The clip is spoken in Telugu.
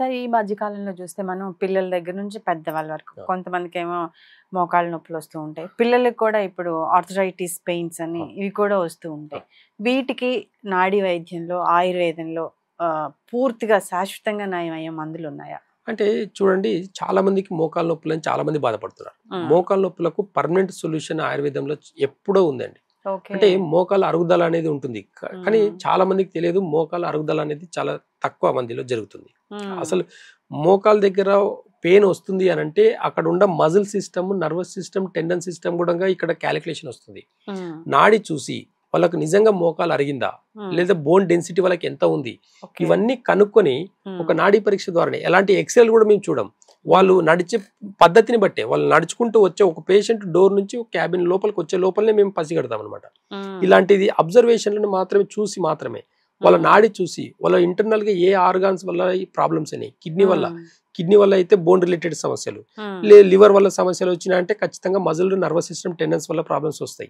సార్ ఈ మధ్య కాలంలో చూస్తే మనం పిల్లల దగ్గర నుంచి పెద్దవాళ్ళ వరకు కొంతమందికేమో మోకాళ్ళ నొప్పులు వస్తూ ఉంటాయి. పిల్లలకి కూడా ఇప్పుడు ఆర్థరైటిస్ పెయిన్స్ అని ఇవి కూడా వస్తూ ఉంటాయి. వీటికి నాడీ వైద్యంలో, ఆయుర్వేదంలో పూర్తిగా శాశ్వతంగా నయమయ్యే మందులు ఉన్నాయా? అంటే చూడండి, చాలా మందికి మోకాళ్ళ నొప్పులని చాలా మంది బాధపడుతున్నారు. మోకాళ్ళ నొప్పులకు పర్మనెంట్ సొల్యూషన్ ఆయుర్వేదంలో ఎప్పుడో ఉందండి. అంటే మోకాళ్ళ అరుగుదల అనేది ఉంటుంది. కానీ చాలా మందికి తెలియదు, మోకాళ్ళ అరుగుదల అనేది చాలా తక్కువ మందిలో జరుగుతుంది. అసలు మోకాళ్ళ దగ్గర పెయిన్ వస్తుంది అని అంటే అక్కడ ఉన్న muscle system, nervous system, tendon system కూడా ఇక్కడ క్యాలిక్యులేషన్ వస్తుంది. నాడి చూసి వాళ్ళకు నిజంగా మోకాలు అరిగిందా, లేదా బోన్ డెన్సిటీ వాళ్ళకి ఎంత ఉంది, ఇవన్నీ కనుక్కొని ఒక నాడీ పరీక్ష ద్వారానే, ఎలాంటి ఎక్స్రేలు కూడా మేము చూడం, వాళ్ళు నడిచే పద్ధతిని బట్టే, వాళ్ళు నడుచుకుంటూ వచ్చే ఒక పేషెంట్ డోర్ నుంచి క్యాబిన్ లోపలికి వచ్చే లోపలనే మేము పసిగడతాం అనమాట. ఇలాంటిది అబ్జర్వేషన్లను మాత్రమే చూసి మాత్రమే వాళ్ళ నాడి చూసి వాళ్ళ ఇంటర్నల్ గా ఏ ఆర్గాన్స్ వల్ల ఈ ప్రాబ్లమ్స్ అయినాయి, కిడ్నీ వల్ల అయితే బోన్ రిలేటెడ్ సమస్యలు, లివర్ వల్ల సమస్యలు వచ్చినాయంటే ఖచ్చితంగా మజిల్, నర్వస్ సిస్టమ్, టెండన్స్ వల్ల ప్రాబ్లమ్స్ వస్తాయి.